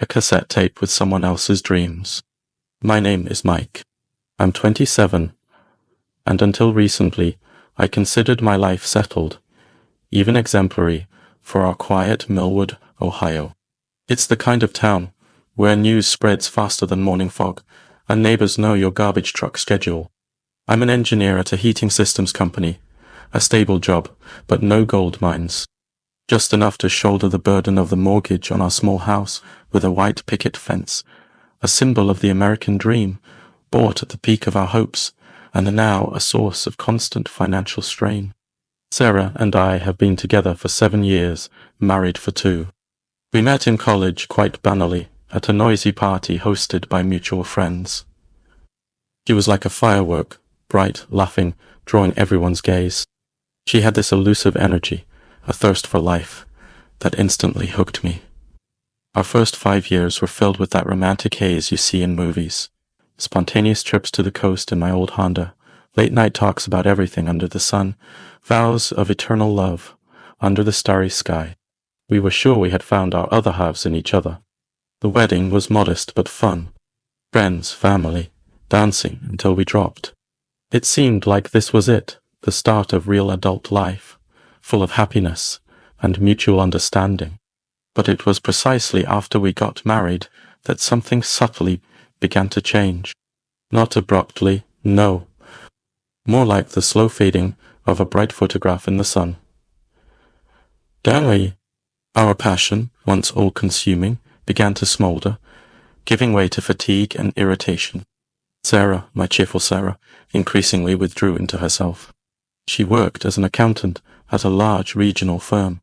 a cassette tape with someone else's dreams. My name is Mike. I'm 27, and until recently, I considered my life settled, even exemplary, for our quiet Millwood, Ohio. It's the kind of town where news spreads faster than morning fog, and neighbors know your garbage truck schedule. I'm an engineer at a heating systems company, a stable job, but no gold mines. Just enough to shoulder the burden of the mortgage on our small house with a white picket fence, a symbol of the American dream, bought at the peak of our hopes, and now a source of constant financial strain. Sarah and I have been together for 7 years, married for 2. We met in college quite banally, at a noisy party hosted by mutual friends. She was like a firework, bright, laughing, drawing everyone's gaze. She had this elusive energy, a thirst for life, that instantly hooked me. Our first 5 years were filled with that romantic haze you see in movies. Spontaneous trips to the coast in my old Honda, late-night talks about everything under the sun, vows of eternal love, under the starry sky. We were sure we had found our other halves in each other. The wedding was modest but fun. Friends, family, dancing until we dropped. It seemed like this was it, the start of real adult life, full of happiness and mutual understanding. But it was precisely after we got married that something subtly began to change. Not abruptly, no. More like the slow fading of a bright photograph in the sun. Then our passion, once all-consuming, began to smolder, giving way to fatigue and irritation. Sarah, my cheerful Sarah, increasingly withdrew into herself. She worked as an accountant at a large regional firm.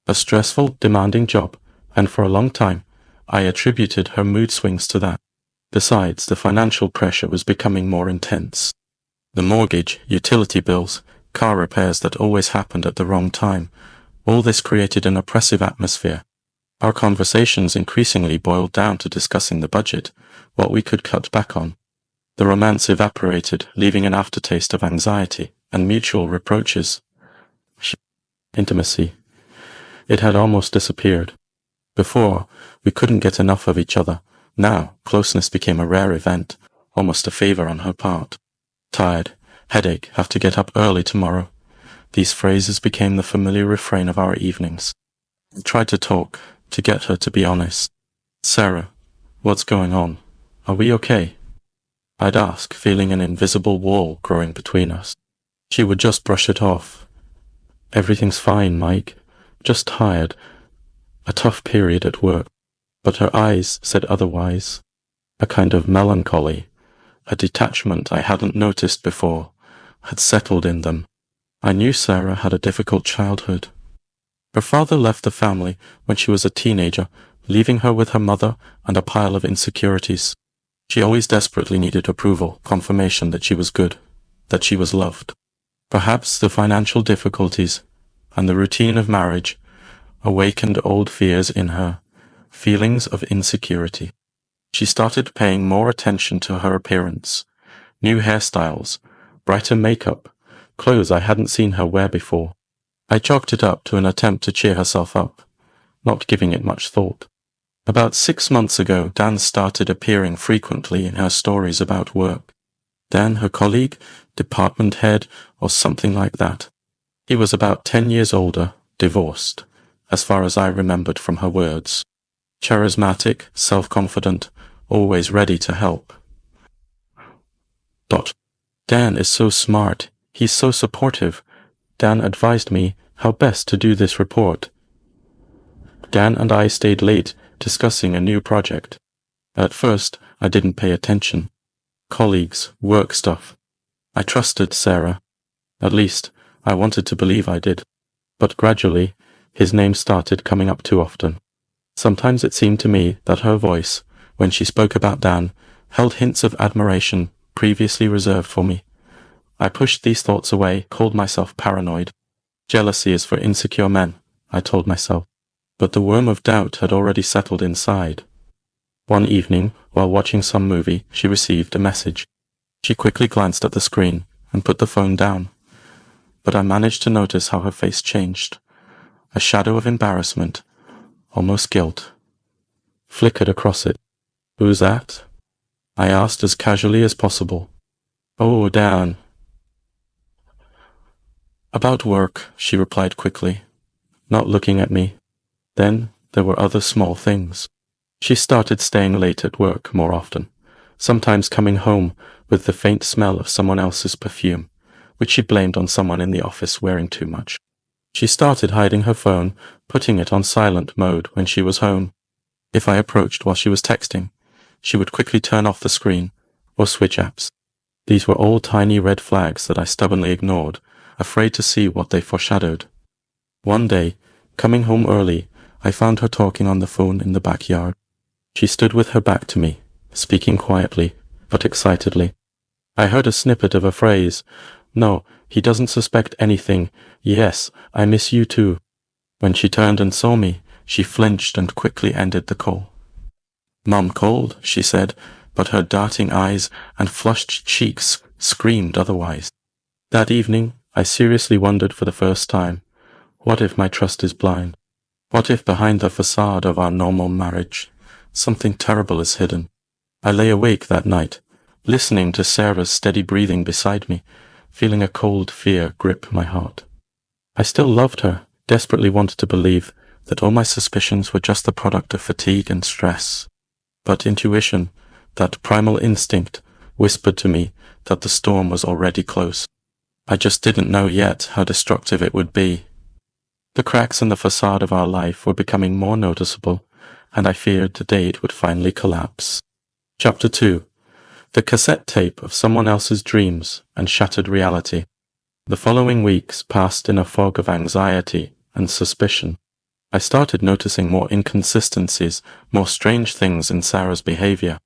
A stressful, demanding job, and for a long time, I attributed her mood swings to that. Besides, the financial pressure was becoming more intense. The mortgage, utility bills, car repairs that always happened at the wrong time, all this created an oppressive atmosphere. Our conversations increasingly boiled down to discussing the budget, what we could cut back on. The romance evaporated, leaving an aftertaste of anxiety and mutual reproaches. Intimacy. It had almost disappeared. Before, we couldn't get enough of each other. Now, closeness became a rare event, almost a favor on her part. Tired, headache, have to get up early tomorrow. These phrases became the familiar refrain of our evenings. I tried to talk, to get her to be honest. Sarah, what's going on? Are we okay? I'd ask, feeling an invisible wall growing between us. She would just brush it off. Everything's fine, Mike. Just tired. A tough period at work. But her eyes said otherwise. A kind of melancholy, a detachment I hadn't noticed before, had settled in them. I knew Sarah had a difficult childhood. Her father left the family when she was a teenager, leaving her with her mother and a pile of insecurities. She always desperately needed approval, confirmation that she was good, that she was loved. Perhaps the financial difficulties and the routine of marriage awakened old fears in her, feelings of insecurity. She started paying more attention to her appearance, new hairstyles, brighter makeup, clothes I hadn't seen her wear before. I chalked it up to an attempt to cheer herself up, not giving it much thought. About 6 months ago, Dan started appearing frequently in her stories about work. Dan, her colleague, department head, or something like that. He was about 10 years older, divorced, as far as I remembered from her words. Charismatic, self-confident, always ready to help. Dan is so smart. He's so supportive. Dan advised me how best to do this report. Dan and I stayed late discussing a new project. At first, I didn't pay attention. Colleagues, work stuff. I trusted Sarah. At least, I wanted to believe I did. But gradually, his name started coming up too often. Sometimes it seemed to me that her voice, when she spoke about Dan, held hints of admiration previously reserved for me. I pushed these thoughts away, called myself paranoid. Jealousy is for insecure men, I told myself. But the worm of doubt had already settled inside. One evening, while watching some movie, she received a message. She quickly glanced at the screen and put the phone down. But I managed to notice how her face changed. A shadow of embarrassment, almost guilt. flickered across it. "Who's that?" I asked as casually as possible. "Oh, Dan." "About work," she replied quickly, not looking at me. Then there were other small things. She started staying late at work more often, sometimes coming home with the faint smell of someone else's perfume, which she blamed on someone in the office wearing too much. She started hiding her phone, putting it on silent mode when she was home. If I approached while she was texting, she would quickly turn off the screen or switch apps. These were all tiny red flags that I stubbornly ignored, afraid to see what they foreshadowed. One day, coming home early, I found her talking on the phone in the backyard. She stood with her back to me, speaking quietly, but excitedly. I heard a snippet of a phrase. "No, he doesn't suspect anything. Yes, I miss you too." When she turned and saw me, she flinched and quickly ended the call. "Mom called," she said, but her darting eyes and flushed cheeks screamed otherwise. That evening, I seriously wondered for the first time, what if my trust is blind? What if behind the facade of our normal marriage, something terrible is hidden? I lay awake that night, listening to Sarah's steady breathing beside me, feeling a cold fear grip my heart. I still loved her, desperately wanted to believe that all my suspicions were just the product of fatigue and stress. But intuition, that primal instinct, whispered to me that the storm was already close. I just didn't know yet how destructive it would be. The cracks in the facade of our life were becoming more noticeable, and I feared the day it would finally collapse. Chapter 2. The cassette tape of someone else's dreams and shattered reality. The following weeks passed in a fog of anxiety and suspicion. I started noticing more inconsistencies, more strange things in Sarah's behavior.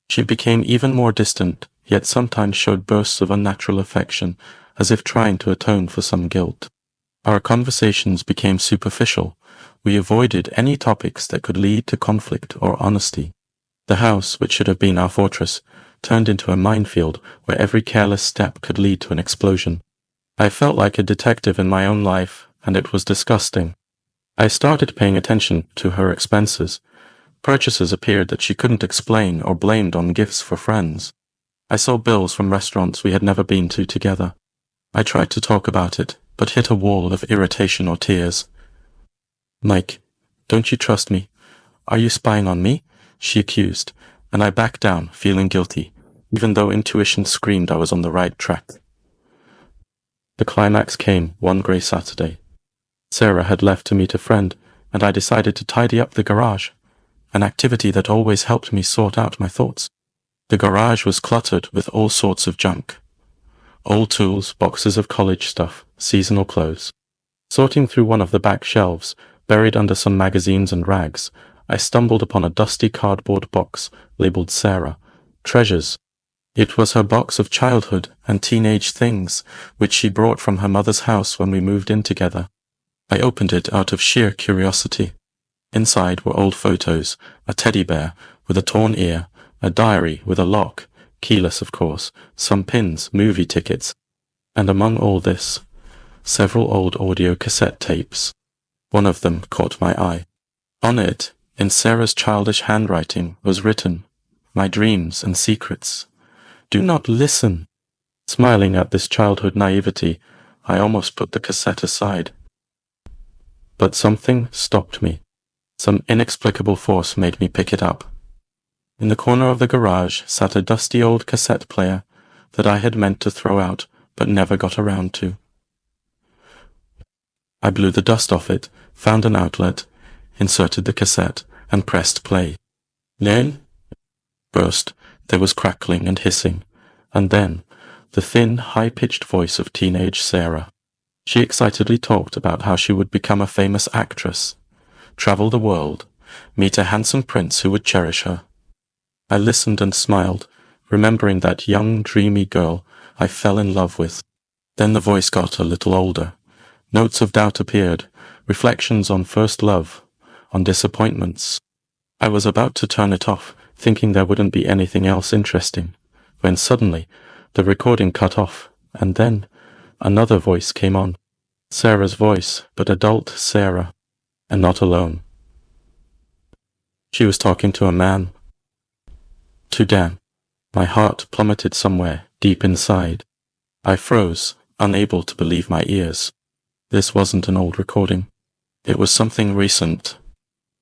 She became even more distant, yet sometimes showed bursts of unnatural affection, as if trying to atone for some guilt. Our conversations became superficial. We avoided any topics that could lead to conflict or honesty. The house, which should have been our fortress, turned into a minefield where every careless step could lead to an explosion. I felt like a detective in my own life, and it was disgusting. I started paying attention to her expenses. Purchases appeared that she couldn't explain or blamed on gifts for friends. I saw bills from restaurants we had never been to together. I tried to talk about it, but hit a wall of irritation or tears. "Mike, don't you trust me? Are you spying on me?" she accused, and I backed down, feeling guilty, even though intuition screamed I was on the right track. The climax came one grey Saturday. Sarah had left to meet a friend, and I decided to tidy up the garage, an activity that always helped me sort out my thoughts. The garage was cluttered with all sorts of junk. Old tools, boxes of college stuff, seasonal clothes. Sorting through one of the back shelves, buried under some magazines and rags, I stumbled upon a dusty cardboard box labeled Sarah, Treasures. It was her box of childhood and teenage things, which she brought from her mother's house when we moved in together. I opened it out of sheer curiosity. Inside were old photos, a teddy bear with a torn ear, a diary with a lock, keyless of course, some pins, movie tickets, and among all this, several old audio cassette tapes. One of them caught my eye. On it, in Sarah's childish handwriting, was written, "My dreams and secrets. Do not listen." Smiling at this childhood naivety, I almost put the cassette aside. But something stopped me. Some inexplicable force made me pick it up. In the corner of the garage sat a dusty old cassette player that I had meant to throw out but never got around to. I blew the dust off it, found an outlet, inserted the cassette, and pressed play. Then, burst, there was crackling and hissing, and then the thin, high-pitched voice of teenage Sarah. She excitedly talked about how she would become a famous actress, travel the world, meet a handsome prince who would cherish her. I listened and smiled, remembering that young, dreamy girl I fell in love with. Then the voice got a little older. Notes of doubt appeared, reflections on first love, on disappointments. I was about to turn it off, thinking there wouldn't be anything else interesting, when suddenly the recording cut off, and then another voice came on. Sarah's voice, but adult Sarah, and not alone. She was talking to a man. To Dan. My heart plummeted somewhere deep inside. I froze, unable to believe my ears. This wasn't an old recording. It was something recent.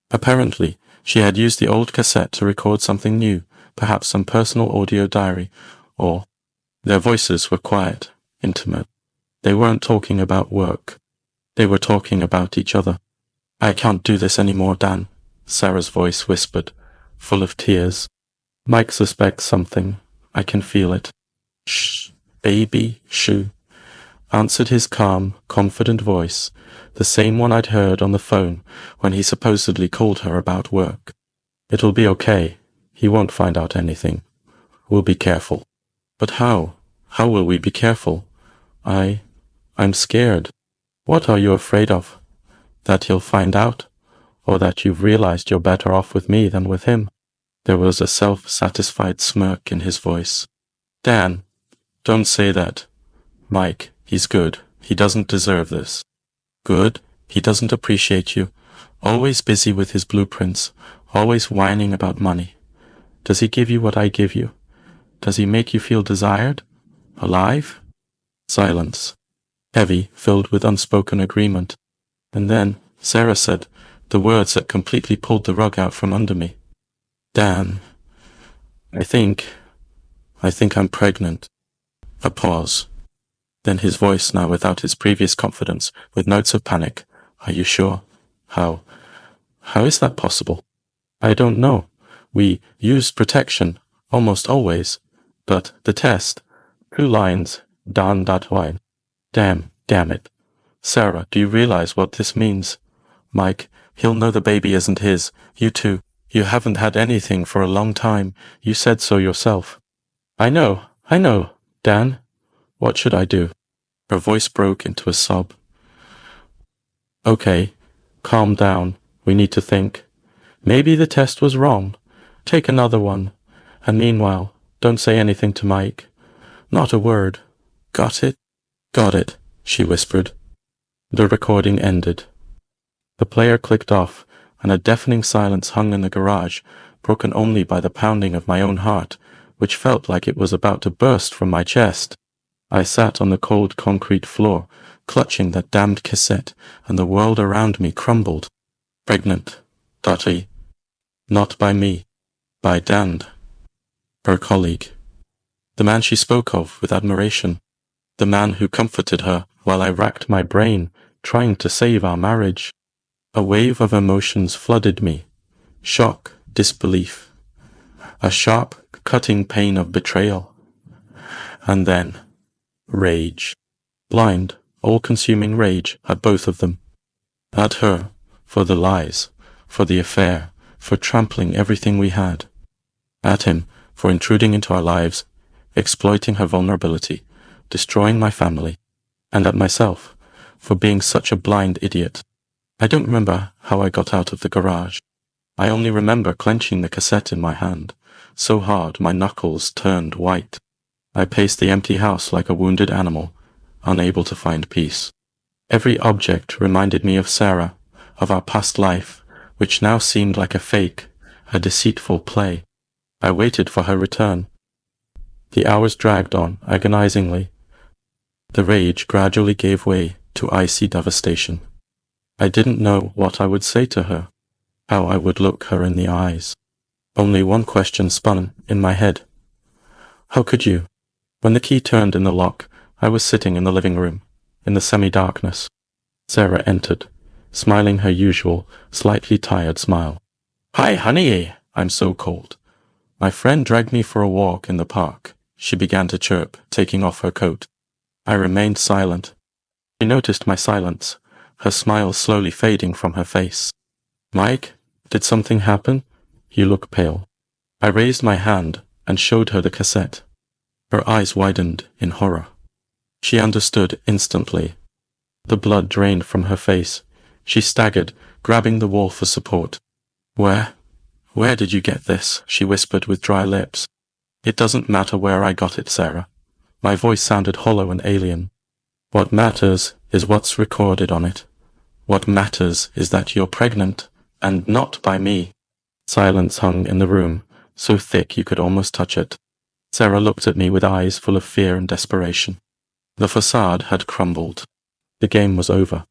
Apparently, she had used the old cassette to record something new, perhaps some personal audio diary, or their voices were quiet, intimate. They weren't talking about work. They were talking about each other. I can't do this anymore, Dan, Sarah's voice whispered, full of tears. Mike suspects something. I can feel it. Shh, baby, shoo, answered his calm, confident voice, the same one I'd heard on the phone when he supposedly called her about work. It'll be okay. He won't find out anything. We'll be careful. But how? How will we be careful? I'm scared. What are you afraid of? That he'll find out? Or that you've realized you're better off with me than with him? There was a self-satisfied smirk in his voice. Dan, don't say that. Mike, he's good. He doesn't deserve this. Good? He doesn't appreciate you. Always busy with his blueprints. Always whining about money. Does he give you what I give you? Does he make you feel desired? Alive? Silence. Heavy, filled with unspoken agreement. And then Sarah said the words that completely pulled the rug out from under me. Dan, I think I'm pregnant. A pause. Then his voice, now without his previous confidence, with notes of panic. Are you sure? How is that possible? I don't know. We used protection, almost always. But the test, 2 lines, Dan dat wine. Damn it. Sarah, do you realize what this means? Mike, he'll know the baby isn't his. You too. You haven't had anything for a long time. You said so yourself. I know. Dan, what should I do? Her voice broke into a sob. Okay, calm down. We need to think. Maybe the test was wrong. Take another one. And meanwhile, don't say anything to Mike. Not a word. Got it? Got it, she whispered. The recording ended. The player clicked off, and a deafening silence hung in the garage, broken only by the pounding of my own heart, which felt like it was about to burst from my chest. I sat on the cold concrete floor, clutching that damned cassette, and the world around me crumbled. Pregnant. Dottie. Not by me. By Dan. Her colleague. The man she spoke of with admiration. The man who comforted her while I racked my brain, trying to save our marriage. A wave of emotions flooded me. Shock, disbelief. A sharp, cutting pain of betrayal. And then, rage. Blind, all-consuming rage at both of them. At her, for the lies, for the affair, for trampling everything we had. At him, for intruding into our lives, exploiting her vulnerability, destroying my family. And at myself, for being such a blind idiot. I don't remember how I got out of the garage. I only remember clenching the cassette in my hand, so hard my knuckles turned white. I paced the empty house like a wounded animal, unable to find peace. Every object reminded me of Sarah, of our past life, which now seemed like a fake, a deceitful play. I waited for her return. The hours dragged on agonizingly. The rage gradually gave way to icy devastation. I didn't know what I would say to her, how I would look her in the eyes. Only one question spun in my head. How could you? When the key turned in the lock, I was sitting in the living room, in the semi-darkness. Sarah entered, smiling her usual, slightly tired smile. Hi, honey, I'm so cold. My friend dragged me for a walk in the park. She began to chirp, taking off her coat. I remained silent. She noticed my silence, her smile slowly fading from her face. Mike, did something happen? You look pale. I raised my hand and showed her the cassette. Her eyes widened in horror. She understood instantly. The blood drained from her face. She staggered, grabbing the wall for support. Where did you get this? She whispered with dry lips. It doesn't matter where I got it, Sarah. My voice sounded hollow and alien. What matters is what's recorded on it. What matters is that you're pregnant, and not by me. Silence hung in the room, so thick you could almost touch it. Sarah looked at me with eyes full of fear and desperation. The facade had crumbled. The game was over.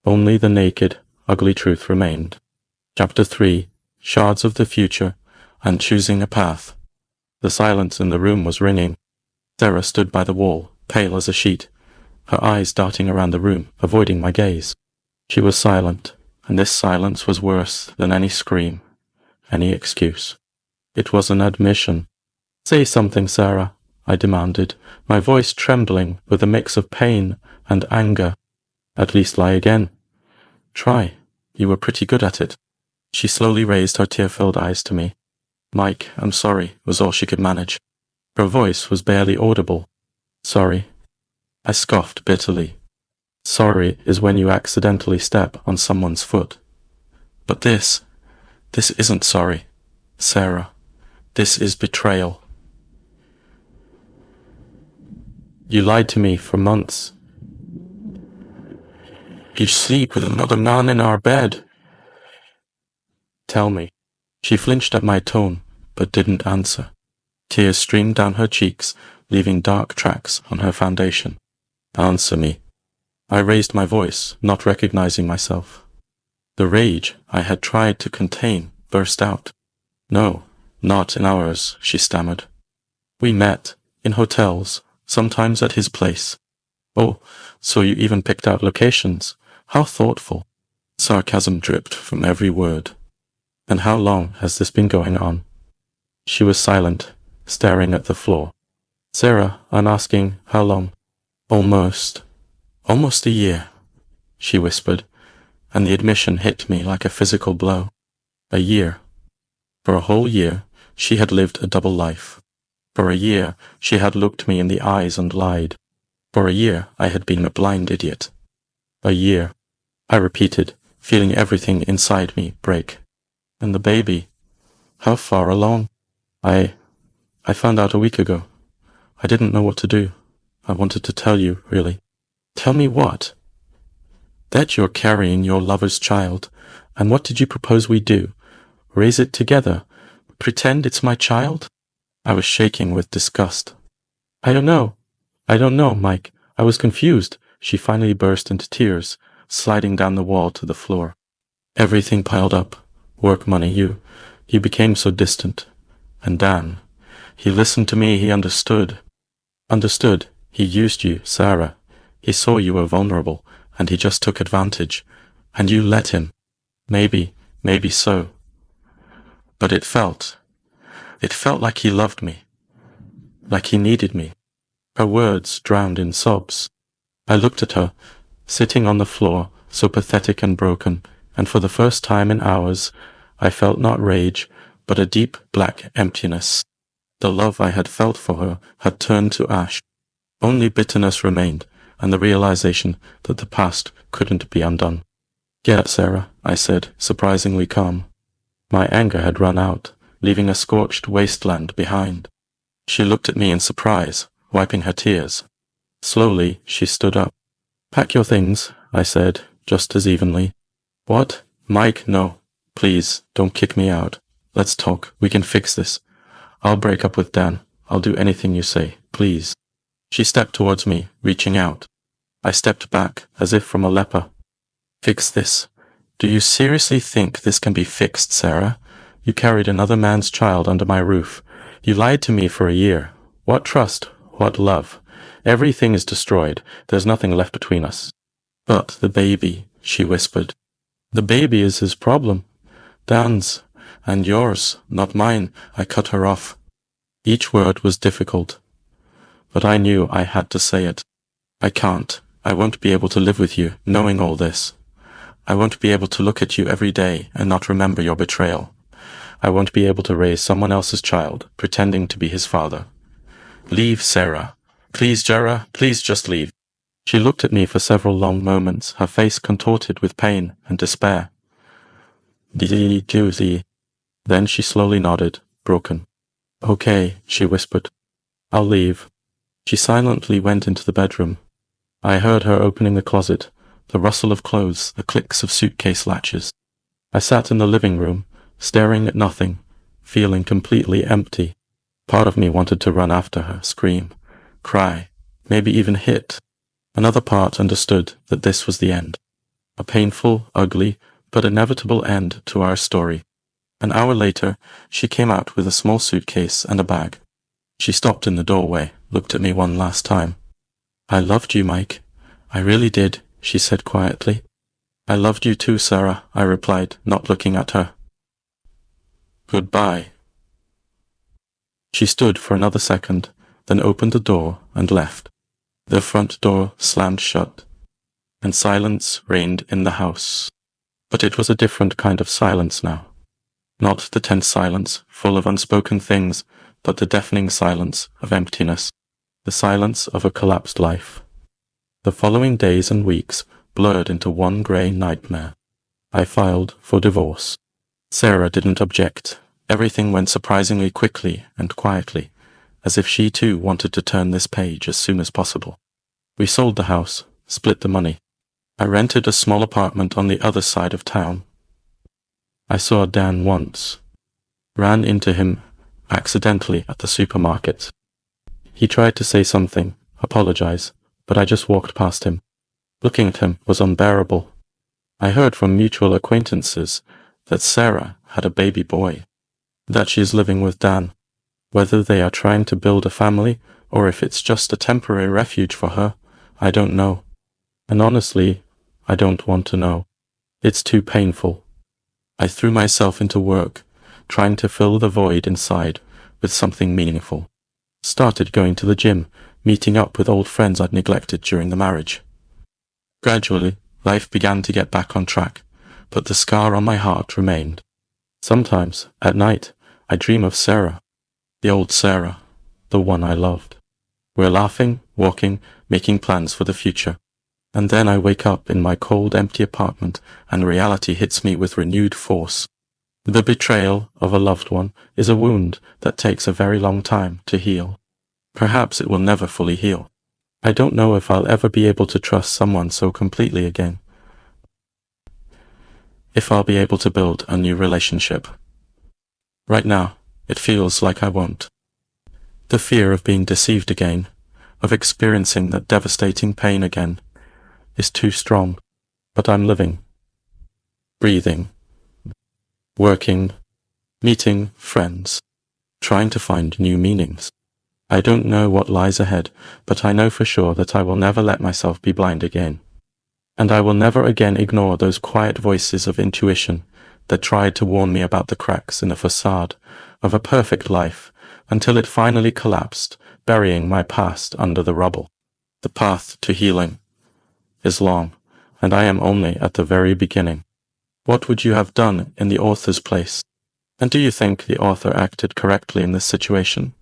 Only the naked, ugly truth remained. Chapter 3: Shards of the Future and Choosing a Path. The silence in the room was ringing. Sarah stood by the wall, pale as a sheet, her eyes darting around the room, avoiding my gaze. She was silent, and this silence was worse than any scream, any excuse. It was an admission. "Say something, Sarah," I demanded, my voice trembling with a mix of pain and anger. "At least lie again. Try. You were pretty good at it." She slowly raised her tear-filled eyes to me. "Mike, I'm sorry," was all she could manage. Her voice was barely audible. "Sorry." I scoffed bitterly. Sorry is when you accidentally step on someone's foot. But this isn't sorry, Sarah. This is betrayal. You lied to me for months. You sleep with another man in our bed. Tell me. She flinched at my tone, but didn't answer. Tears streamed down her cheeks, leaving dark tracks on her foundation. Answer me. I raised my voice, not recognizing myself. The rage I had tried to contain burst out. "No, not in ours," she stammered. "We met, in hotels, sometimes at his place." "Oh, so you even picked out locations. How thoughtful." Sarcasm dripped from every word. "And how long has this been going on?" She was silent, staring at the floor. "Sarah, I'm asking, how long?" Almost a year," she whispered, and the admission hit me like a physical blow. A year. For a whole year, she had lived a double life. For a year, she had looked me in the eyes and lied. For a year, I had been a blind idiot. A year, I repeated, feeling everything inside me break. "And the baby? How far along?" I found out a week ago. I didn't know what to do. I wanted to tell you, really." "Tell me what?" "That you're carrying your lover's child. And what did you propose we do? Raise it together? Pretend it's my child?" I was shaking with disgust. I don't know, Mike. I was confused." She finally burst into tears, sliding down the wall to the floor. "Everything piled up. Work money, you became so distant. And Dan, he listened to me, he understood. Understood. He used you, Sarah. He saw you were vulnerable, and he just took advantage. And you let him. Maybe so. But it felt like he loved me. Like he needed me." Her words drowned in sobs. I looked at her, sitting on the floor, so pathetic and broken, and for the first time in hours, I felt not rage, but a deep black emptiness. The love I had felt for her had turned to ash. Only bitterness remained, and the realization that the past couldn't be undone. "Get up, Sarah," I said, surprisingly calm. My anger had run out, leaving a scorched wasteland behind. She looked at me in surprise, wiping her tears. Slowly, she stood up. "Pack your things," I said, just as evenly. "What? Mike, no. Please, don't kick me out. Let's talk. We can fix this. I'll break up with Dan. I'll do anything you say, please." She stepped towards me, reaching out. I stepped back, as if from a leper. "Fix this? Do you seriously think this can be fixed, Sarah? You carried another man's child under my roof. You lied to me for a year. What trust? What love? Everything is destroyed. There's nothing left between us." "But the baby," she whispered. "The baby is his problem. Dan's. And yours, not mine." I cut her off. Each word was difficult, but I knew I had to say it. "I can't. I won't be able to live with you, knowing all this. I won't be able to look at you every day and not remember your betrayal. I won't be able to raise someone else's child, pretending to be his father. Leave, Sarah. Please, Jara, please just leave." She looked at me for several long moments, her face contorted with pain and despair. Then she slowly nodded, broken. "Okay," she whispered. "I'll leave." She silently went into the bedroom. I heard her opening the closet, the rustle of clothes, the clicks of suitcase latches. I sat in the living room, staring at nothing, feeling completely empty. Part of me wanted to run after her, scream, cry, maybe even hit. Another part understood that this was the end. A painful, ugly, but inevitable end to our story. An hour later, she came out with a small suitcase and a bag. She stopped in the doorway, looked at me one last time. "I loved you, Mike. I really did," she said quietly. "I loved you too, Sarah," I replied, not looking at her. "Goodbye." She stood for another second, then opened the door and left. The front door slammed shut, and silence reigned in the house. But it was a different kind of silence now. Not the tense silence, full of unspoken things, but the deafening silence of emptiness, the silence of a collapsed life. The following days and weeks blurred into one grey nightmare. I filed for divorce. Sarah didn't object. Everything went surprisingly quickly and quietly, as if she too wanted to turn this page as soon as possible. We sold the house, split the money. I rented a small apartment on the other side of town. I saw Dan once. Ran into him accidentally at the supermarket. He tried to say something, apologize, but I just walked past him. Looking at him was unbearable. I heard from mutual acquaintances that Sarah had a baby boy, that she is living with Dan. Whether they are trying to build a family or if it's just a temporary refuge for her, I don't know. And honestly, I don't want to know. It's too painful. I threw myself into work, trying to fill the void inside with something meaningful. Started going to the gym, meeting up with old friends I'd neglected during the marriage. Gradually, life began to get back on track, but the scar on my heart remained. Sometimes, at night, I dream of Sarah, the old Sarah, the one I loved. We're laughing, walking, making plans for the future. And then I wake up in my cold, empty apartment and reality hits me with renewed force. The betrayal of a loved one is a wound that takes a very long time to heal. Perhaps it will never fully heal. I don't know if I'll ever be able to trust someone so completely again. If I'll be able to build a new relationship. Right now, it feels like I won't. The fear of being deceived again, of experiencing that devastating pain again, is too strong. But I'm living, breathing, working, meeting friends, trying to find new meanings. I don't know what lies ahead, but I know for sure that I will never let myself be blind again. And I will never again ignore those quiet voices of intuition that tried to warn me about the cracks in the facade of a perfect life until it finally collapsed, burying my past under the rubble. The path to healing is long, and I am only at the very beginning. What would you have done in the author's place? And do you think the author acted correctly in this situation?